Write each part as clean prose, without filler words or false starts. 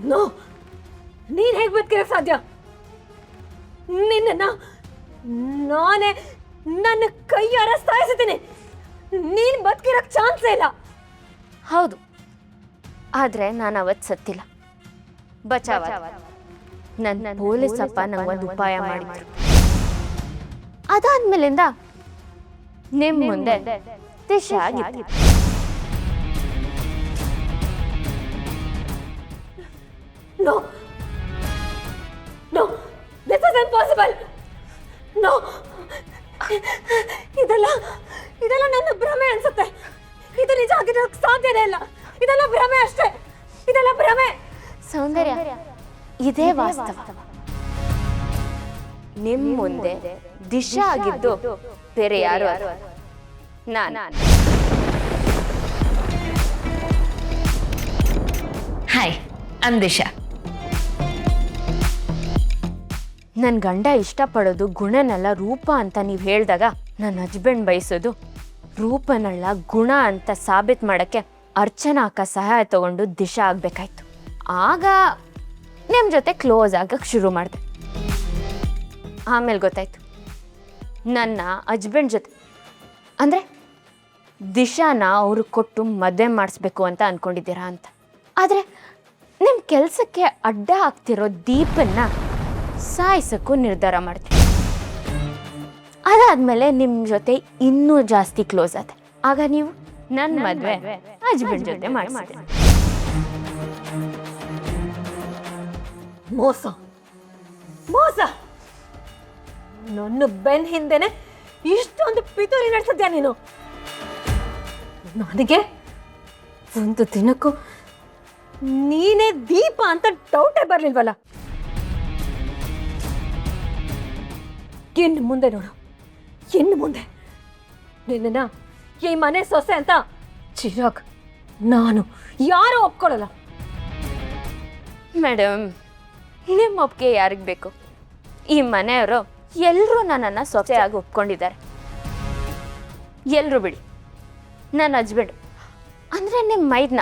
No, ನೀನ್ ಹೇಗೆ ಬದುಕಿರಕ್ಕೆ ಸಾಧ್ಯ? ನಿನ್ನ ನಾನೇ ನನ್ನ ಕೈಯಾರ ಸಾಯಿಸ್ತೀನಿ. ನೀನ್ ಬದುಕಿರಕ್ಕೆ ಚಾನ್ಸೇ ಇಲ್ಲ. ಹೌದು, ಆದ್ರೆ ನಾನು ಅವತ್ತು ಸತ್ತಿಲ್ಲ, ಬಚಾವ. ನನ್ನ ಪೊಲೀಸಪ್ಪ ನಂಗೊಂದು ಉಪಾಯ ಮಾಡಿದ್ರು. ಅದಾದ್ಮೇಲಿಂದ ನಿಮ್ಮ ಮುಂದೆ ದಿಶಾ ಆಗಿತ್ತು. No no, this is impossible. No, ಇದೆಲ್ಲ ನನ್ನ ಭ್ರಮೆ ಅನ್ಸುತ್ತೆ. ಇದು ನಿಜ ಆಗಿರೋಕ್ಕೆ ಸಾಧ್ಯನೇ ಇಲ್ಲ. ಇದೆಲ್ಲ ಭ್ರಮೆ ಅಷ್ಟೇ, ಇದೆಲ್ಲ ಭ್ರಮೆ. ಸೌಂದರ್ಯ, ಇದೇ ವಾಸ್ತವ. ನಿಮ್ ಮುಂದೆ ದಿಶಾ ಆಗಿದ್ದು ಬೇರೆ ಯಾರು ಅಲ್ಲ, ನಾನು. Hi, I am Disha. ನನ್ನ ಗಂಡ ಇಷ್ಟಪಡೋದು ಗುಣನಲ್ಲ ರೂಪ ಅಂತ ನೀವು ಹೇಳಿದಾಗ ನನ್ನ ಹಸ್ಬೆಂಡ್ ಬಯಸೋದು ರೂಪನಲ್ಲ ಗುಣ ಅಂತ ಸಾಬೀತು ಮಾಡೋಕ್ಕೆ ಅರ್ಚನಾ ಅಕ್ಕ ಸಹಾಯ ತಗೊಂಡು ದಿಶಾ ಆಗಬೇಕಾಯ್ತು. ಆಗ ನಿಮ್ಮ ಜೊತೆ ಕ್ಲೋಸ್ ಆಗಕ್ಕೆ ಶುರು ಮಾಡಿದೆ. ಆಮೇಲೆ ಗೊತ್ತಾಯ್ತು ನನ್ನ ಹಸ್ಬೆಂಡ್ ಜೊತೆ ಅಂದರೆ ದಿಶಾನ ಅವರು ಕೊಟ್ಟು ಮದುವೆ ಮಾಡಿಸ್ಬೇಕು ಅಂತ ಅಂದ್ಕೊಂಡಿದ್ದೀರಾ ಅಂತ. ಆದರೆ ನಿಮ್ಮ ಕೆಲಸಕ್ಕೆ ಅಡ್ಡ ಆಗ್ತಿರೋ ದೀಪನ್ನ ಸಾಯಿಸೋಕ್ಕೂ ನಿರ್ಧಾರ ಮಾಡ್ತೀನಿ. ಅದಾದಮೇಲೆ ನಿಮ್ಮ ಜೊತೆ ಇನ್ನೂ ಜಾಸ್ತಿ ಕ್ಲೋಸ್ ಆದೆ. ಆಗ ನೀವು ನನ್ನ ಮದುವೆ ಹಸ್ಬೆಂಡ್ ಜೊತೆ ಮಾಡಿಸ್ತೀನಿ. ಮೋಸ ಮೋಸ. ನನ್ನ ಬೆನ್ ಹಿಂದೆನೆ ಇಷ್ಟೊಂದು ಪಿತೂರಿ ನಡೆಸಿದ್ಯಾ ನೀನು? ನನಗೆ ಒಂದು ದಿನಕ್ಕೂ ನೀನೇ ದೀಪ ಅಂತ ಡೌಟೇ ಬರ್ಲಿಲ್ವಲ್ಲ. ಇನ್ನು ಮುಂದೆ ನೋಡು, ಇನ್ನು ಮುಂದೆ ನಿನ್ನ ಈ ಮನೆ ಸೊಸೆ ಅಂತ ಚಿರಾಗ್ ನಾನು ಯಾರೂ ಒಪ್ಕೊಳ್ಳಲ್ಲ. ಮೇಡಮ್, ನಿಮ್ಮ ಒಪ್ಪಿಗೆ ಯಾರಿಗೆ ಬೇಕು? ಈ ಮನೆಯವರು ಎಲ್ಲರೂ ನನ್ನನ್ನು ಸೊಸೆಯಾಗಿ ಒಪ್ಕೊಂಡಿದ್ದಾರೆ. ಎಲ್ಲರೂ ಬಿಡಿ, ನನ್ನ ಹಸ್ಬೆಂಡ್ ಅಂದರೆ ನಿಮ್ಮ ಮೈದ್ನ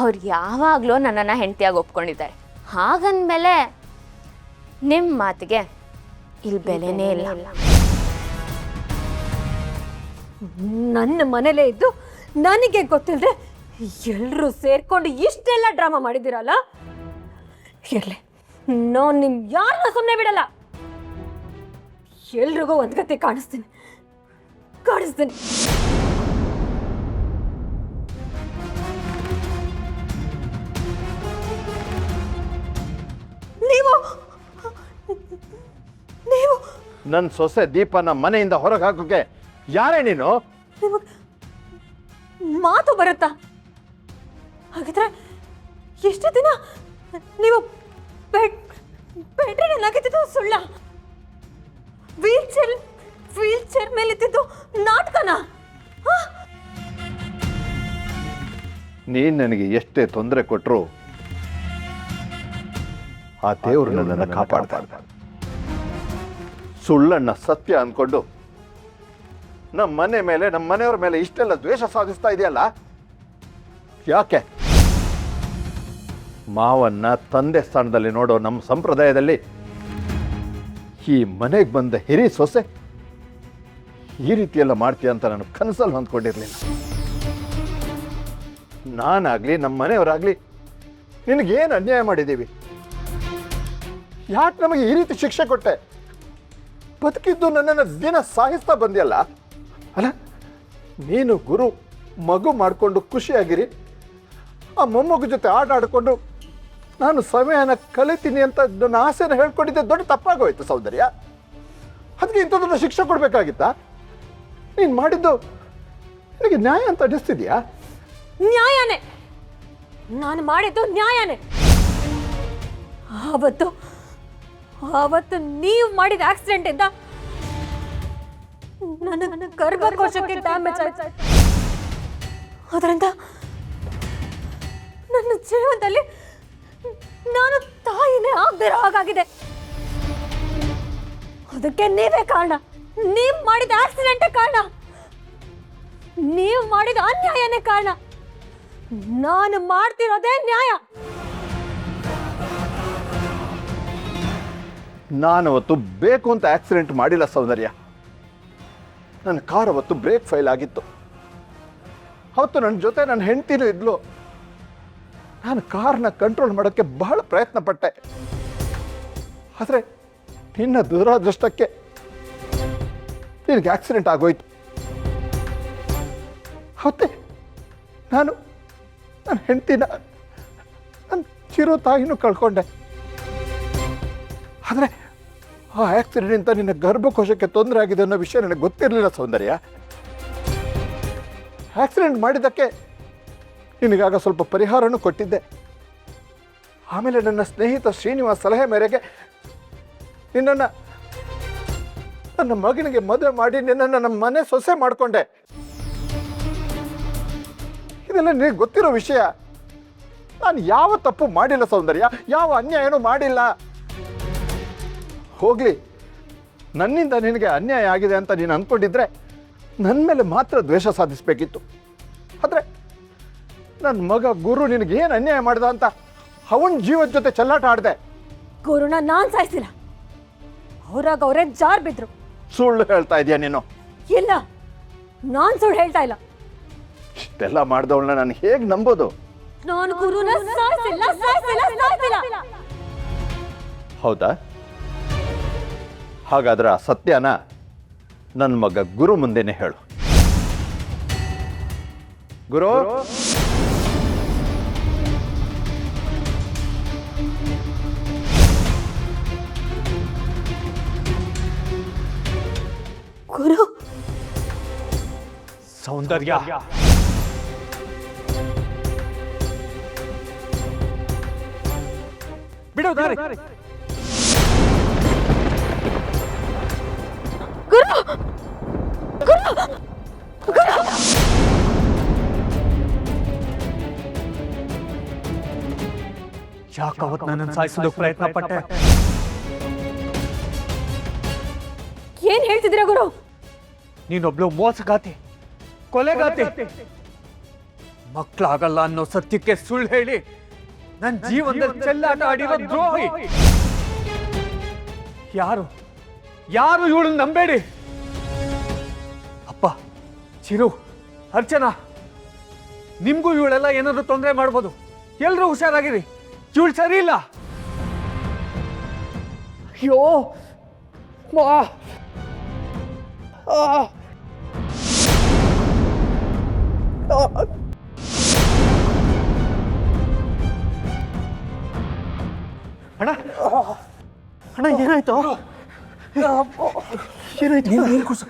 ಅವ್ರು ಯಾವಾಗಲೂ ನನ್ನನ್ನು ಹೆಂಡತಿಯಾಗಿ ಒಪ್ಕೊಂಡಿದ್ದಾರೆ. ಹಾಗಂದಮೇಲೆ ನಿಮ್ಮ ಮಾತಿಗೆ ಇಲ್ಲಿ ಬೆಲೆನೇ ಇಲ್ಲ. ನನ್ನ ಮನೇಲೇ ಇದ್ದು ನನಗೆ ಗೊತ್ತಿಲ್ಲದೆ ಎಲ್ಲರೂ ಸೇರ್ಕೊಂಡು ಇಷ್ಟೆಲ್ಲ ಡ್ರಾಮಾ ಮಾಡಿದ್ದೀರಲ್ಲ. ಇರಲಿ, ನಾನು ನಿಮ್ ಯಾರನ್ನ ಸುಮ್ಮನೆ ಬಿಡಲ್ಲ. ಎಲ್ರಿಗೂ ಒಂದ್ ಗತಿ ಕಾಣಿಸ್ತೀನಿ. ನೀವು ನನ್ನ ಸೊಸೆ ದೀಪನ ಮನೆಯಿಂದ ಹೊರಗೆ ಹಾಕೋಕೆ ಯಾರೇ ನೀನು? ಮಾತು ಬರುತ್ತಾ? ಹಾಗಿದ್ರೆ ಎಷ್ಟು ದಿನ ನೀವು ಬೆಡ್ರೂಮಲ್ಲಾಗಿದ್ದು ಸುಳ್ಳ? ವೀಲ್ ಚೇರ್ ಮೇಲಿದ್ದು ನಾಟಕನ? ನೀನ್ ನನಗೆ ಎಷ್ಟೇ ತೊಂದರೆ ಕೊಟ್ಟರು ಆ ದೇವರು ನನ್ನನ್ನು ಕಾಪಾಡ್ತಾ. ಸುಳ್ಳನ್ನ ಸತ್ಯ ಅಂದ್ಕೊಂಡು ನಮ್ಮ ಮನೆ ಮೇಲೆ, ನಮ್ಮ ಮನೆಯವ್ರ ಮೇಲೆ ಇಷ್ಟೆಲ್ಲ ದ್ವೇಷ ಸಾಧಿಸ್ತಾ ಇದೆಯಲ್ಲ, ಯಾಕೆ? ಮಾವನ್ನ ತಂದೆ ಸ್ಥಾನದಲ್ಲಿ ನೋಡೋ ನಮ್ಮ ಸಂಪ್ರದಾಯದಲ್ಲಿ ಈ ಮನೆಗೆ ಬಂದ ಹಿರಿ ಸೊಸೆ ಈ ರೀತಿಯೆಲ್ಲ ಮಾಡ್ತೀಯ ಅಂತ ನಾನು ಕನಸಲ್ಲಿ ಹೊಂದ್ಕೊಂಡಿರ್ಲಿಲ್ಲ. ನಾನಾಗ್ಲಿ ನಮ್ಮ ಮನೆಯವರಾಗ್ಲಿ ನಿನಗೇನು ಅನ್ಯಾಯ ಮಾಡಿದ್ದೀವಿ? ಯಾಕೆ ನಮಗೆ ಈ ರೀತಿ ಶಿಕ್ಷೆ ಕೊಟ್ಟೆ? ಬದುಕಿದ್ದು ನನ್ನನ್ನು ದಿನ ಸಾಯಿಸ್ತಾ ಬಂದಿಯಲ್ಲ. ಅಲ್ಲ, ನೀನು ಗುರು ಮಗು ಮಾಡಿಕೊಂಡು ಖುಷಿಯಾಗಿರಿ, ಆ ಮೊಮ್ಮಗು ಜೊತೆ ಆಟ ಆಡಿಕೊಂಡು ನಾನು ಸಮಯನ ಕಲಿತೀನಿ ಅಂತ ನನ್ನ ಆಸೆನ ಹೇಳ್ಕೊಂಡಿದ್ದೆ ದೊಡ್ಡ ತಪ್ಪಾಗೋಯ್ತು ಸೌಂದರ್ಯ. ಅದಕ್ಕೆ ಇಂಥದ್ದನ್ನು ಶಿಕ್ಷೆ ಕೊಡಬೇಕಾಗಿತ್ತಾ? ನೀನು ಮಾಡಿದ್ದು ನಿನಗೆ ನ್ಯಾಯ ಅಂತ ಅನಿಸ್ತಿದ್ಯಾ? ನ್ಯಾಯನೇ, ನಾನು ಮಾಡಿದ್ದು ನ್ಯಾಯನೇ. ಆವತ್ತು ನೀವು ಮಾಡಿದ ಆಕ್ಸಿಡೆಂಟ್ ಇಂದ ನನ್ನ ಗರ್ಭಕೋಶಕ್ಕೆ ಡ್ಯಾಮೇಜ್ ಆಯ್ತು. ಅದರಿಂದ ನನ್ನ ಜೀವನದಲ್ಲಿ ನಾನು ತಾಯಿನೇ ಆಗದಿರೋ ಹಾಗಾಗಿದೆ. ಅದಕ್ಕೆ ನೀವೇ ಕಾರಣ. ನೀವು ಮಾಡಿದ ಆಕ್ಸಿಡೆಂಟೇ ಕಾರಣ. ನೀವು ಮಾಡಿದ ಅನ್ಯಾಯನೇ ಕಾರಣ. ನಾನು ಮಾಡ್ತಿರೋದೇ ನ್ಯಾಯ. ನಾನು ಅವತ್ತು ಬೇಕು ಅಂತ ಆಕ್ಸಿಡೆಂಟ್ ಮಾಡಿಲ್ಲ ಸೌಂದರ್ಯ. ನನ್ನ ಕಾರ್ ಅವತ್ತು ಬ್ರೇಕ್ ಫೈಲ್ ಆಗಿತ್ತು. ಅವತ್ತು ನನ್ನ ಜೊತೆ ನನ್ನ ಹೆಂಡತಿನೂ ಇದ್ಲು. ನಾನು ಕಾರ್ನ ಕಂಟ್ರೋಲ್ ಮಾಡೋಕ್ಕೆ ಬಹಳ ಪ್ರಯತ್ನ ಪಟ್ಟೆ. ಆದರೆ ನಿನ್ನ ದುರಾದೃಷ್ಟಕ್ಕೆ ನಿನಗೆ ಆಕ್ಸಿಡೆಂಟ್ ಆಗೋಯ್ತು. ಅವತ್ತೇ ನಾನು ನನ್ನ ಹೆಂಡತಿನ ನನ್ನ ಚಿರು ತಾಯಿನೂ ಕಳ್ಕೊಂಡೆ. ಆದರೆ ಆ ಆಕ್ಸಿಡೆಂಟಿಂದ ನಿನ್ನ ಗರ್ಭಕೋಶಕ್ಕೆ ತೊಂದರೆ ಆಗಿದೆ ಅನ್ನೋ ವಿಷಯ ನನಗೆ ಗೊತ್ತಿರಲಿಲ್ಲ ಸೌಂದರ್ಯ. ಆಕ್ಸಿಡೆಂಟ್ ಮಾಡಿದ್ದಕ್ಕೆ ನಿನಗಾಗ ಸ್ವಲ್ಪ ಪರಿಹಾರನೂ ಕೊಟ್ಟಿದ್ದೆ. ಆಮೇಲೆ ನನ್ನ ಸ್ನೇಹಿತ ಶ್ರೀನಿವಾಸ್ ಸಲಹೆ ಮೇರೆಗೆ ನಿನ್ನನ್ನು ನನ್ನ ಮಗನಿಗೆ ಮದುವೆ ಮಾಡಿ ನಿನ್ನನ್ನು ನಮ್ಮ ಮನೆ ಸೊಸೆ ಮಾಡಿಕೊಂಡೆ. ಇದೆಲ್ಲ ನಿನಗೆ ಗೊತ್ತಿರೋ ವಿಷಯ. ನಾನು ಯಾವ ತಪ್ಪು ಮಾಡಿಲ್ಲ ಸೌಂದರ್ಯ, ಯಾವ ಅನ್ಯಾಯನೂ ಮಾಡಿಲ್ಲ. ಹೋಗ್ಲಿ, ನನ್ನಿಂದ ನಿನಗೆ ಅನ್ಯಾಯ ಆಗಿದೆ ಅಂತ ನೀನು ಅಂದ್ಕೊಂಡಿದ್ರೆ ನನ್ನ ಮೇಲೆ ಮಾತ್ರ ದ್ವೇಷ ಸಾಧಿಸಬೇಕಿತ್ತು. ಆದರೆ ನನ್ನ ಮಗ ಗುರು ನಿನಗೇನು ಅನ್ಯಾಯ ಮಾಡ್ದ ಅಂತ ಅವನ ಜೀವದ ಜೊತೆ ಚೆಲ್ಲಾಟ ಆಡಿದೆ. ಗುರುನ ನಾನು ಸಾಯಿಸಿಲ್ಲ, ಅವ್ರಾಗ ಅವರೇ ಜಾರ್ ಬಿದ್ರು. ಸುಳ್ಳು ಹೇಳ್ತಾ ಇದೀಯ ನೀನು. ಇಲ್ಲ, ನಾನು ಸುಳ್ಳು ಹೇಳ್ತಾ ಇಲ್ಲ. ಇಷ್ಟೆಲ್ಲ ಮಾಡಿದವಳನ್ನ ನಾನು ಹೇಗೆ ನಂಬೋದು? ನಾನು ಗುರುನ ಸಾಯಿಸಿಲ್ಲ, ಸಾಯಿಸಿಲ್ಲ, ಸಾಯಿಸಿಲ್ಲ. ಹೌದಾ? ಹಾಗಾದ್ರೆ ಆ ಸತ್ಯನ ನನ್ನ ಮಗ ಗುರು ಮುಂದೆನೆ ಹೇಳು. ಗುರು, ಗುರು, ಸೌಂದರ್ಯ, ಬಿಡು ದಾರಿ. ಗುರು, ಗುರು, ಗುರು. ಯಾಕೆ ಅವತ್ತು ನನ್ನನ್ನು ಸಾಯಿಸೋದಕ್ಕೆ ಪ್ರಯತ್ನ ಪಟ್ಟೆ? ಏನ್ ಹೇಳ್ತಿದ್ದೀರಾ ಗುರು? ನೀನೊಬ್ಳು ಮೋಸಗಾತಿ, ಕೊಲೆಗಾತಿ. ಮಕ್ಕಳಾಗಲ್ಲ ಅನ್ನೋ ಸತ್ಯಕ್ಕೆ ಸುಳ್ಳು ಹೇಳಿ ನನ್ನ ಜೀವನದಲ್ಲಿ ಚೆಲ್ಲಾಟ ಆಡಿರೋ ದ್ರೋಹಿ. ಯಾರು ಯಾರು ಇವಳನ್ನ ನಂಬೇಡಿ. ಅಪ್ಪ, ಚಿರು, ಅರ್ಚನಾ, ನಿಮ್ಗೂ ಇವಳೆಲ್ಲ ಏನಾದ್ರು ತೊಂದರೆ ಮಾಡ್ಬೋದು. ಎಲ್ರೂ ಹುಷಾರಾಗಿರಿ, ಇವಳು ಸರಿ ಇಲ್ಲ. ಅಯ್ಯೋ ಅಣ್ಣ, ಅಣ್ಣ, ಏನಾಯ್ತು? ಏನಾಯ್ತು? ನೀರು ಕುಡ್ಸು.